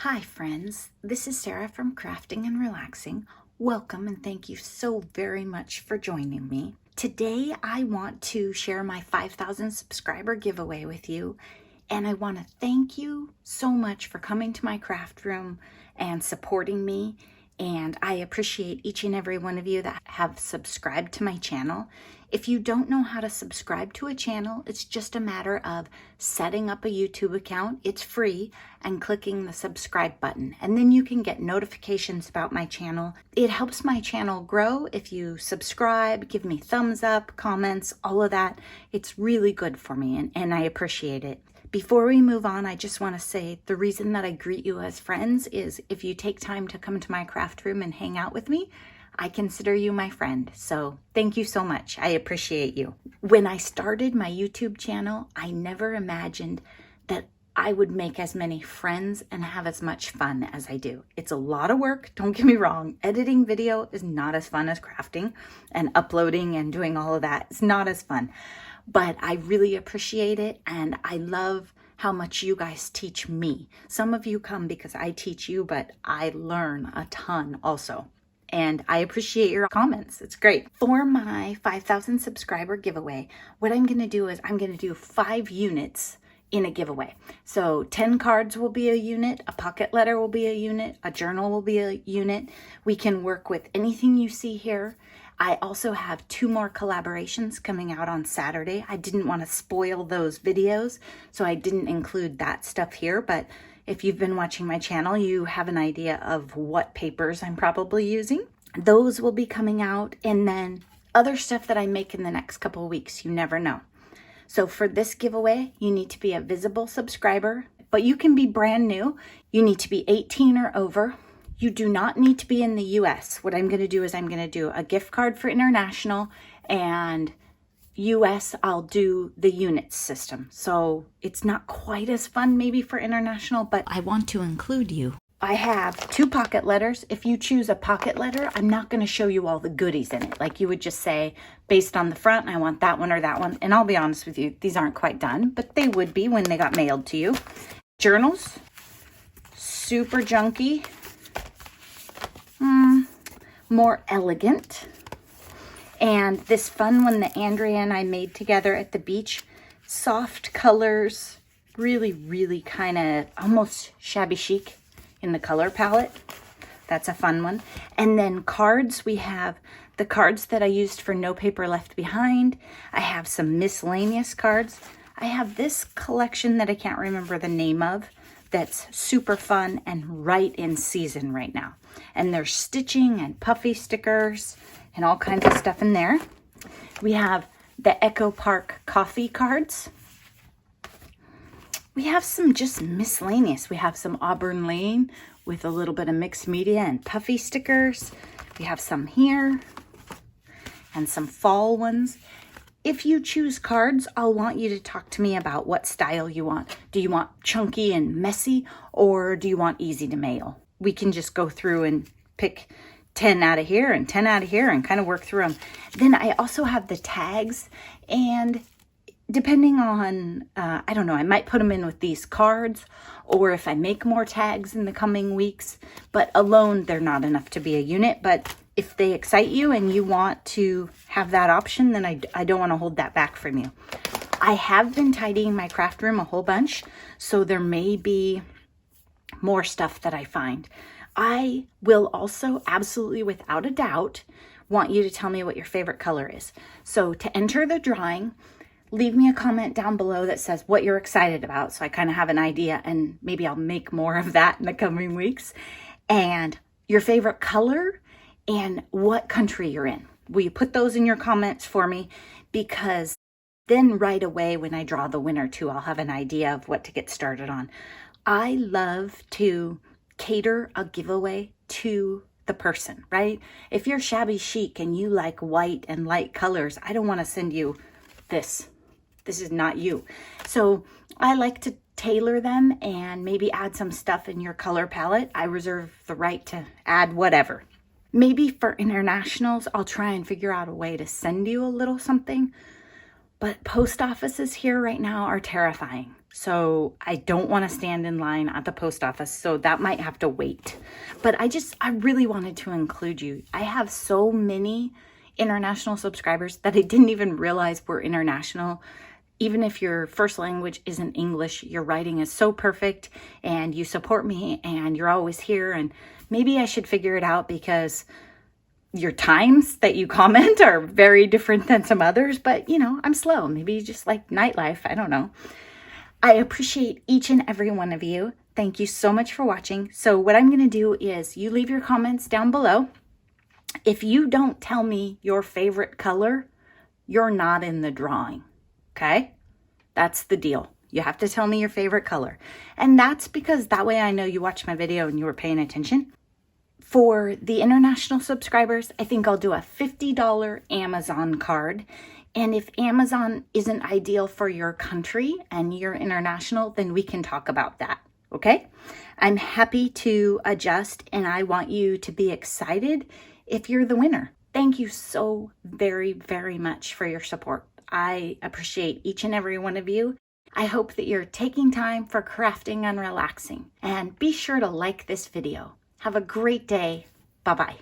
Hi friends, this is Sarah from Crafting and Relaxing. Welcome and thank you so very much for joining me. Today I want to share my 5,000 subscriber giveaway with you, and I want to thank you so much for coming to my craft room and supporting me. And I appreciate each and every one of you that have subscribed to my channel. If you don't know how to subscribe to a channel, it's just a matter of setting up a YouTube account. It's free, and clicking the subscribe button. And then you can get notifications about my channel. It helps my channel grow if you subscribe, give me thumbs up, comments, all of that. It's really good for me, and I appreciate it. Before we move on, I just want to say the reason that I greet you as friends is if you take time to come to my craft room and hang out with me, I consider you my friend. So thank you so much. I appreciate you. When I started my YouTube channel, I never imagined that I would make as many friends and have as much fun as I do. It's a lot of work, don't get me wrong. Editing video is not as fun as crafting, and uploading and doing all of that. It's not as fun. But I really appreciate it, and I love how much you guys teach me. Some of you come because I teach you, but I learn a ton also. And I appreciate your comments. It's great. For my 5,000 subscriber giveaway, what I'm going to do is I'm going to do 5 units in a giveaway. So 10 cards will be a unit, a pocket letter will be a unit, a journal will be a unit. We can work with anything you see here. I also have 2 more collaborations coming out on Saturday. I didn't want to spoil those videos, so I didn't include that stuff here, but if you've been watching my channel, you have an idea of what papers I'm probably using. Those will be coming out, and then other stuff that I make in the next couple of weeks. You never know. So for this giveaway, you need to be a visible subscriber, but you can be brand new. You need to be 18 or over. You do not need to be in the US. What I'm going to do is I'm going to do a gift card for international, and US, I'll do the units system. So it's not quite as fun maybe for international, but I want to include you. I have 2 pocket letters. If you choose a pocket letter, I'm not going to show you all the goodies in it. Like you would just say, based on the front, I want that one or that one. And I'll be honest with you, these aren't quite done, but they would be when they got mailed to you. Journals, super junky, more elegant. And this fun one that Andrea and I made together at the beach, soft colors, really, really kind of almost shabby chic in the color palette. That's a fun one. And then cards, we have the cards that I used for No Paper Left Behind. I have some miscellaneous cards. I have this collection that I can't remember the name of that's super fun and right in season right now. And there's stitching and puffy stickers and all kinds of stuff in there. We have the Echo Park coffee cards. We have some just miscellaneous. We have some Auburn Lane with a little bit of mixed media and puffy stickers. We have some here and some fall ones. If you choose cards, I'll want you to talk to me about what style you want. Do you want chunky and messy, or do you want easy to mail? We can just go through and pick 10 out of here and 10 out of here and kind of work through them. Then I also have the tags, and depending on, I don't know, I might put them in with these cards, or if I make more tags in the coming weeks, but alone they're not enough to be a unit. But if they excite you and you want to have that option, then I don't want to hold that back from you. I have been tidying my craft room a whole bunch, so there may be more stuff that I find. I will also, absolutely without a doubt, want you to tell me what your favorite color is. So to enter the drawing, leave me a comment down below that says what you're excited about, so I kind of have an idea, and maybe I'll make more of that in the coming weeks. And your favorite color and what country you're in. Will you put those in your comments for me? Because then right away when I draw the winner too, I'll have an idea of what to get started on. I love to cater a giveaway to the person, right? If you're shabby chic and you like white and light colors, I don't want to send you this. This is not you. So I like to tailor them and maybe add some stuff in your color palette. I reserve the right to add whatever. Maybe for internationals, I'll try and figure out a way to send you a little something. But post offices here right now are terrifying. So I don't want to stand in line at the post office. So that might have to wait. But I really wanted to include you. I have so many international subscribers that I didn't even realize were international. Even if your first language isn't English, your writing is so perfect and you support me and you're always here. And maybe I should figure it out because your times that you comment are very different than some others, but you know, I'm slow. Maybe you just like nightlife. I don't know. I appreciate each and every one of you. Thank you so much for watching. So what I'm going to do is you leave your comments down below. If you don't tell me your favorite color, you're not in the drawing. Okay? That's the deal. You have to tell me your favorite color. And that's because that way I know you watched my video and you were paying attention. For the international subscribers, I think I'll do a $50 Amazon card. And if Amazon isn't ideal for your country and you're international, then we can talk about that. Okay? I'm happy to adjust and I want you to be excited if you're the winner. Thank you so very, very much for your support. I appreciate each and every one of you. I hope that you're taking time for crafting and relaxing. And be sure to like this video. Have a great day. Bye-bye.